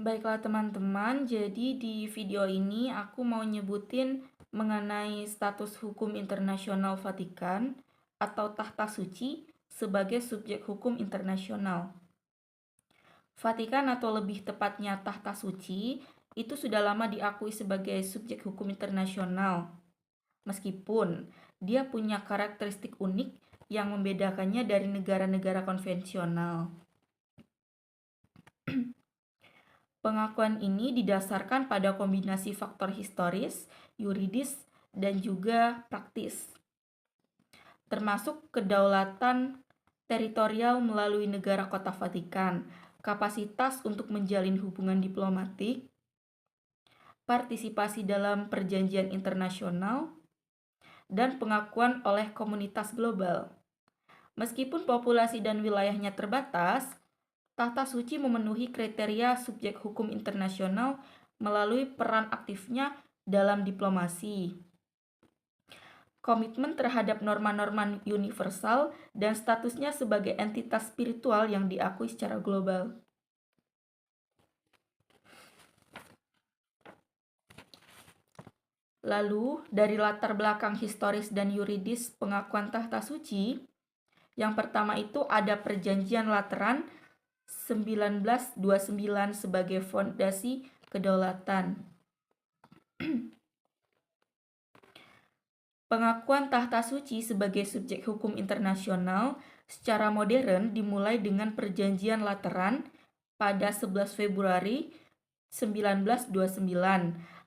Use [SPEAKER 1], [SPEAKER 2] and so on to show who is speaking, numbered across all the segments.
[SPEAKER 1] Baiklah teman-teman, jadi di video ini aku mau nyebutin mengenai status hukum internasional Vatikan atau Tahta Suci sebagai subjek hukum internasional. Vatikan atau lebih tepatnya Tahta Suci itu sudah lama diakui sebagai subjek hukum internasional. Meskipun dia punya karakteristik unik yang membedakannya dari negara-negara konvensional. Pengakuan ini didasarkan pada kombinasi faktor historis, yuridis, dan juga praktis, termasuk kedaulatan teritorial melalui negara kota Vatikan, kapasitas untuk menjalin hubungan diplomatik, partisipasi dalam perjanjian internasional, dan pengakuan oleh komunitas global. Meskipun populasi dan wilayahnya terbatas, Tahta Suci memenuhi kriteria subjek hukum internasional melalui peran aktifnya dalam diplomasi, komitmen terhadap norma-norma universal, dan statusnya sebagai entitas spiritual yang diakui secara global. Lalu, dari latar belakang historis dan yuridis pengakuan Tahta Suci, yang pertama itu ada Perjanjian Lateran 1929 sebagai fondasi kedaulatan. Pengakuan Tahta Suci sebagai subjek hukum internasional secara modern dimulai dengan Perjanjian Lateran pada 11 Februari 1929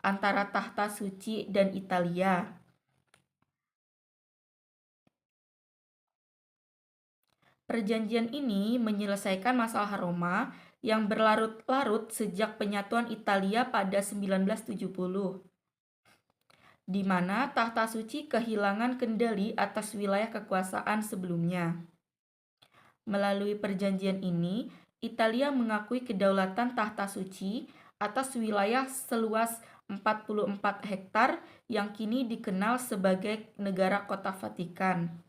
[SPEAKER 1] antara Tahta Suci dan Italia. Perjanjian ini menyelesaikan masalah Roma yang berlarut-larut sejak penyatuan Italia pada 1970, di mana Tahta Suci kehilangan kendali atas wilayah kekuasaan sebelumnya. Melalui perjanjian ini, Italia mengakui kedaulatan Tahta Suci atas wilayah seluas 44 hektar yang kini dikenal sebagai negara kota Vatikan.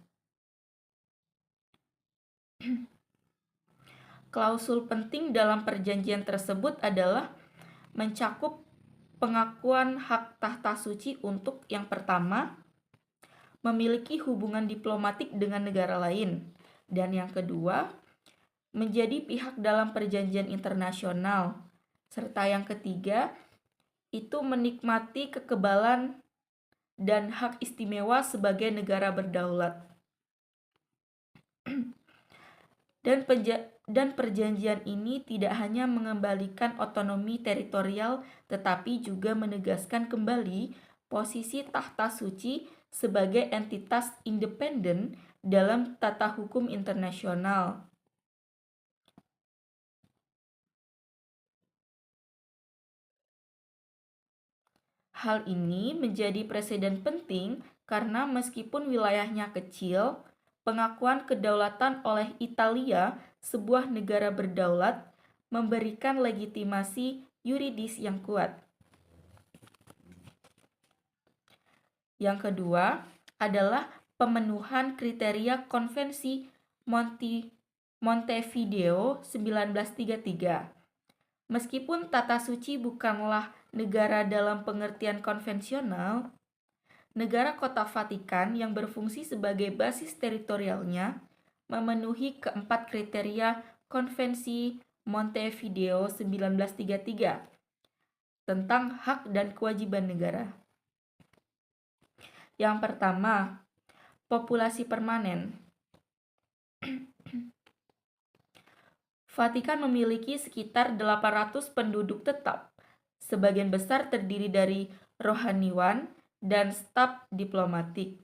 [SPEAKER 1] Klausul penting dalam perjanjian tersebut adalah mencakup pengakuan hak Tahta Suci untuk yang pertama, memiliki hubungan diplomatik dengan negara lain, dan yang kedua, menjadi pihak dalam perjanjian internasional, serta yang ketiga, itu menikmati kekebalan dan hak istimewa sebagai negara berdaulat. Dan perjanjian ini tidak hanya mengembalikan otonomi teritorial, tetapi juga menegaskan kembali posisi Tahta Suci sebagai entitas independen dalam tata hukum internasional. Hal ini menjadi preseden penting karena meskipun wilayahnya kecil, pengakuan kedaulatan oleh Italia, sebuah negara berdaulat, memberikan legitimasi yuridis yang kuat. Yang kedua adalah pemenuhan kriteria Konvensi Montevideo 1933. Meskipun Tahta Suci bukanlah negara dalam pengertian konvensional, negara kota Vatikan yang berfungsi sebagai basis teritorialnya memenuhi keempat kriteria Konvensi Montevideo 1933 tentang hak dan kewajiban negara. Yang pertama, populasi permanen. Vatikan memiliki sekitar 800 penduduk tetap. Sebagian besar terdiri dari rohaniwan dan staf diplomatik.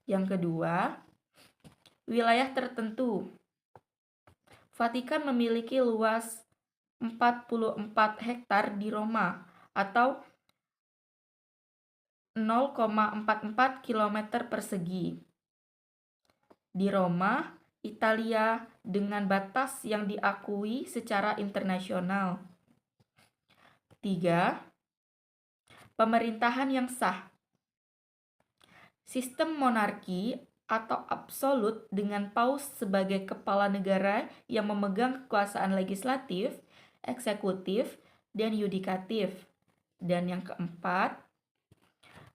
[SPEAKER 1] Yang kedua, wilayah tertentu. Vatikan memiliki luas 44 hektar di Roma atau 0,44 km persegi. Di Roma, Italia dengan batas yang diakui secara internasional. 3. Pemerintahan yang sah. Sistem monarki atau absolut dengan paus sebagai kepala negara yang memegang kekuasaan legislatif, eksekutif, dan yudikatif. Dan yang keempat,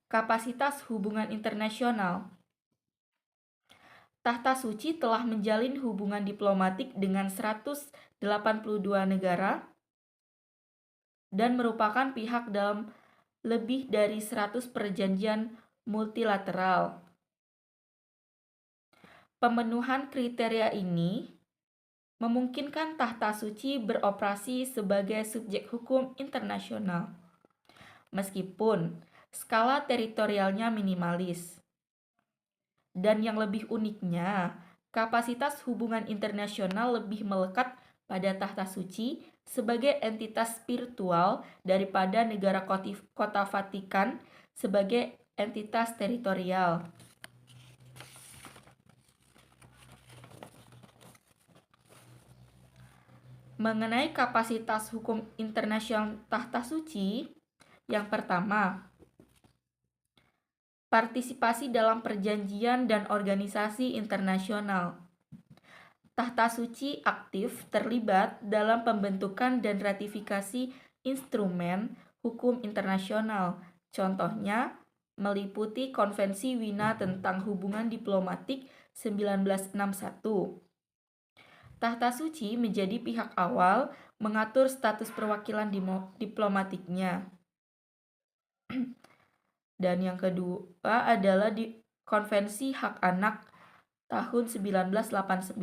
[SPEAKER 1] kapasitas hubungan internasional. Tahta Suci telah menjalin hubungan diplomatik dengan 182 negara dan merupakan pihak dalam lebih dari 100 perjanjian multilateral. Pemenuhan kriteria ini memungkinkan Tahta Suci beroperasi sebagai subjek hukum internasional, meskipun skala teritorialnya minimalis. Dan yang lebih uniknya, kapasitas hubungan internasional lebih melekat pada Tahta Suci sebagai entitas spiritual daripada negara Kota Vatikan sebagai entitas teritorial. Mengenai kapasitas hukum internasional Tahta Suci, yang pertama, partisipasi dalam perjanjian dan organisasi internasional. Tahta Suci aktif terlibat dalam pembentukan dan ratifikasi instrumen hukum internasional. Contohnya, meliputi Konvensi Wina tentang Hubungan Diplomatik 1961. Tahta Suci menjadi pihak awal mengatur status perwakilan diplomatiknya. Dan yang kedua adalah di Konvensi Hak Anak tahun 1989.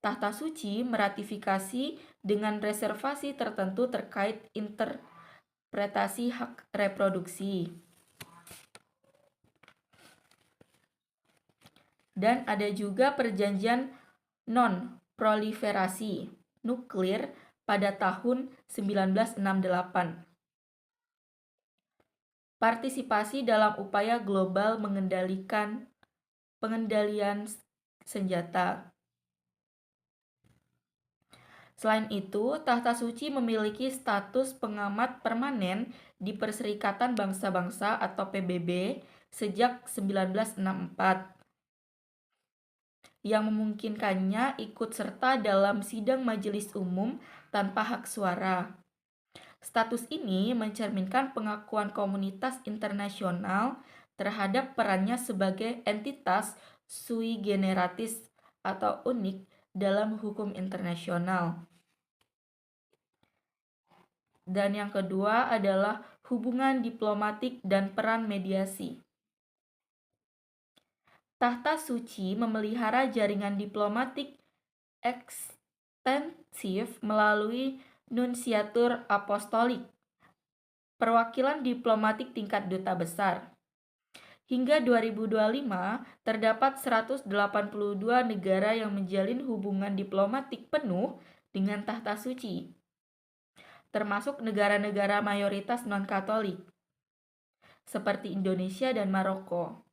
[SPEAKER 1] Tahta Suci meratifikasi dengan reservasi tertentu terkait interpretasi hak reproduksi. Dan ada juga perjanjian non-proliferasi nuklir pada tahun 1968. Partisipasi dalam upaya global pengendalian senjata. Selain itu, Tahta Suci memiliki status pengamat permanen di Perserikatan Bangsa-Bangsa atau PBB sejak 1964, yang memungkinkannya ikut serta dalam sidang majelis umum tanpa hak suara. Status ini mencerminkan pengakuan komunitas internasional terhadap perannya sebagai entitas sui generis atau unik dalam hukum internasional. Dan yang kedua adalah hubungan diplomatik dan peran mediasi. Tahta Suci memelihara jaringan diplomatik ekstensif melalui Nunsiatur Apostolik, perwakilan diplomatik tingkat duta besar. Hingga 2025, terdapat 182 negara yang menjalin hubungan diplomatik penuh dengan Tahta Suci, termasuk negara-negara mayoritas non-Katolik, seperti Indonesia dan Maroko.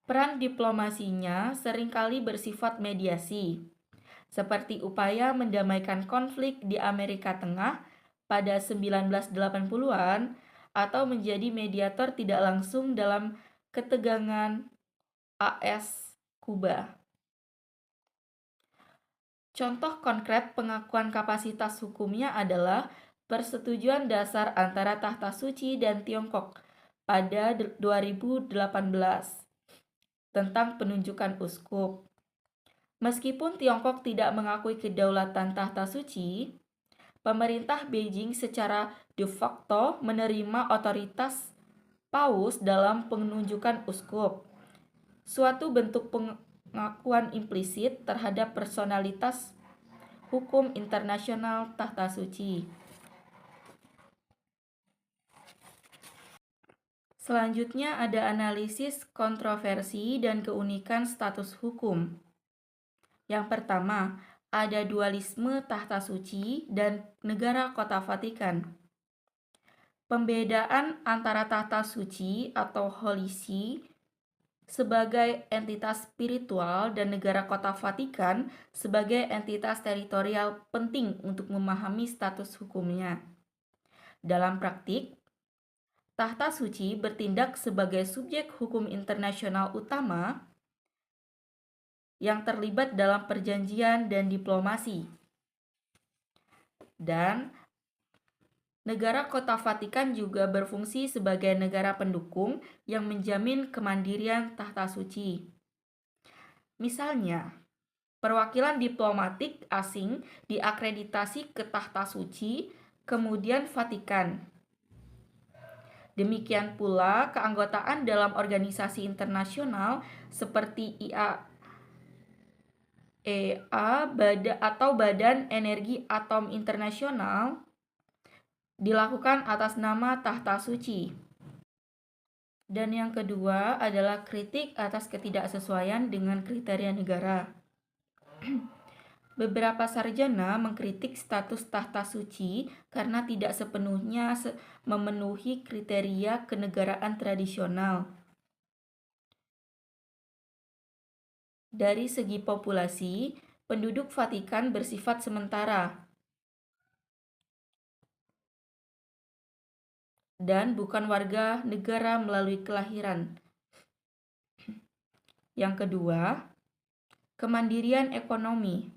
[SPEAKER 1] Peran diplomasinya seringkali bersifat mediasi, seperti upaya mendamaikan konflik di Amerika Tengah pada 1980-an atau menjadi mediator tidak langsung dalam ketegangan AS-Kuba. Contoh konkret pengakuan kapasitas hukumnya adalah persetujuan dasar antara Tahta Suci dan Tiongkok pada 2018 tentang penunjukan uskup. Meskipun Tiongkok tidak mengakui kedaulatan Tahta Suci, pemerintah Beijing secara de facto menerima otoritas paus dalam penunjukan uskup, suatu bentuk pengakuan implisit terhadap personalitas hukum internasional Tahta Suci. Selanjutnya ada analisis kontroversi dan keunikan status hukum. Yang pertama, ada dualisme Tahta Suci dan negara Kota Vatikan. Pembedaan antara Tahta Suci atau Holy See sebagai entitas spiritual dan negara Kota Vatikan sebagai entitas teritorial penting untuk memahami status hukumnya. Dalam praktik, Tahta Suci bertindak sebagai subjek hukum internasional utama yang terlibat dalam perjanjian dan diplomasi. Dan negara Kota Vatikan juga berfungsi sebagai negara pendukung yang menjamin kemandirian tahta suci. Misalnya, perwakilan diplomatik asing diakreditasi ke tahta suci, kemudian Vatikan. Demikian pula keanggotaan dalam organisasi internasional seperti IAEA atau Badan Energi Atom Internasional dilakukan atas nama tahta suci. Dan yang kedua adalah kritik atas ketidaksesuaian dengan kriteria negara. Beberapa sarjana mengkritik status tahta suci karena tidak sepenuhnya memenuhi kriteria kenegaraan tradisional. Dari segi populasi, penduduk Vatikan bersifat sementara dan bukan warga negara melalui kelahiran. Yang kedua, kemandirian ekonomi.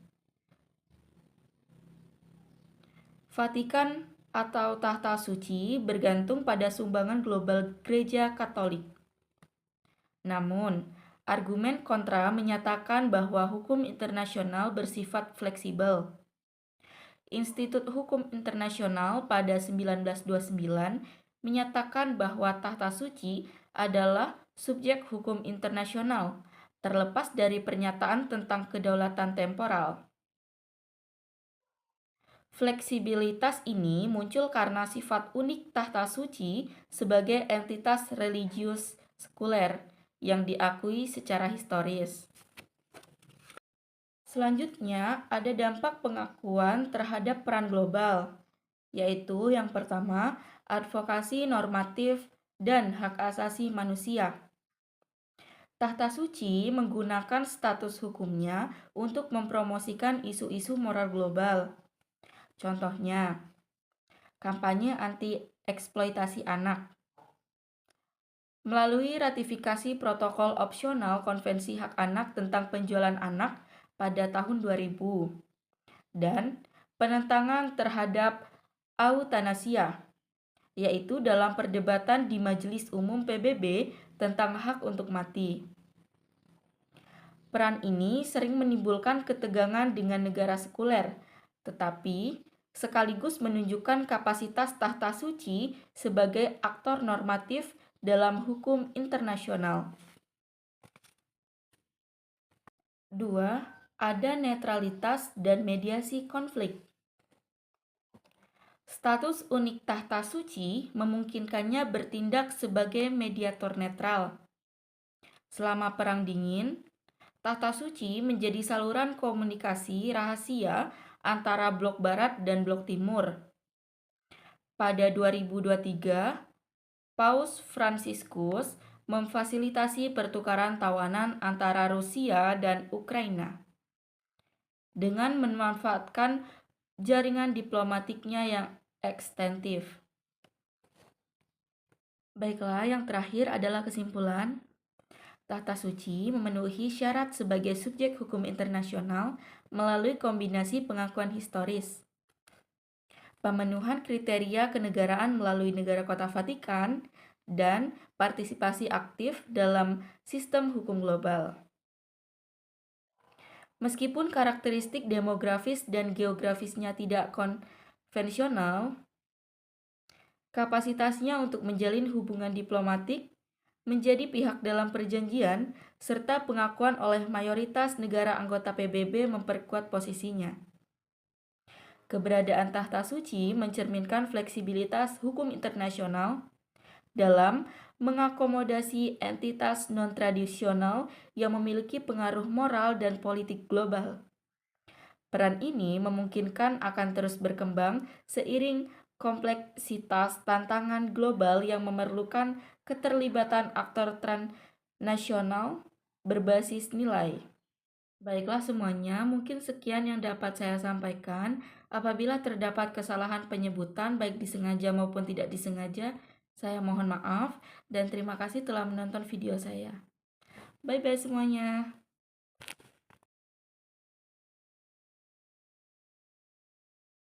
[SPEAKER 1] Vatikan atau tahta suci bergantung pada sumbangan global Gereja Katolik. Namun, argumen kontra menyatakan bahwa hukum internasional bersifat fleksibel. Institut Hukum Internasional pada 1929 menyatakan bahwa tahta suci adalah subjek hukum internasional, terlepas dari pernyataan tentang kedaulatan temporal. Fleksibilitas ini muncul karena sifat unik tahta suci sebagai entitas religius sekuler yang diakui secara historis. Selanjutnya, ada dampak pengakuan terhadap peran global, yaitu yang pertama, advokasi normatif dan hak asasi manusia. Tahta suci menggunakan status hukumnya untuk mempromosikan isu-isu moral global. Contohnya, kampanye anti-eksploitasi anak. Melalui ratifikasi protokol opsional Konvensi Hak Anak tentang penjualan anak pada tahun 2000 dan penentangan terhadap eutanasia, yaitu dalam perdebatan di Majelis Umum PBB tentang hak untuk mati. Peran ini sering menimbulkan ketegangan dengan negara sekuler, tetapi sekaligus menunjukkan kapasitas tahta suci sebagai aktor normatif dalam hukum internasional. 2. Ada netralitas dan mediasi konflik. Status unik tahta suci memungkinkannya bertindak sebagai mediator netral. Selama Perang Dingin, tahta suci menjadi saluran komunikasi rahasia antara blok barat dan blok timur. Pada 2023, Paus Fransiskus memfasilitasi pertukaran tawanan antara Rusia dan Ukraina dengan memanfaatkan jaringan diplomatiknya yang ekstensif. Baiklah, yang terakhir adalah kesimpulan. Tahta suci memenuhi syarat sebagai subjek hukum internasional melalui kombinasi pengakuan historis, pemenuhan kriteria kenegaraan melalui negara Kota Vatikan, dan partisipasi aktif dalam sistem hukum global. Meskipun karakteristik demografis dan geografisnya tidak konvensional, kapasitasnya untuk menjalin hubungan diplomatik, menjadi pihak dalam perjanjian, serta pengakuan oleh mayoritas negara anggota PBB memperkuat posisinya. Keberadaan tahta suci mencerminkan fleksibilitas hukum internasional dalam mengakomodasi entitas non-tradisional yang memiliki pengaruh moral dan politik global. Peran ini memungkinkan akan terus berkembang seiring kompleksitas tantangan global yang memerlukan keterlibatan aktor transnasional berbasis nilai. Baiklah semuanya, mungkin sekian yang dapat saya sampaikan. Apabila terdapat kesalahan penyebutan baik disengaja maupun tidak disengaja, saya mohon maaf dan terima kasih telah menonton video saya. Bye-bye semuanya.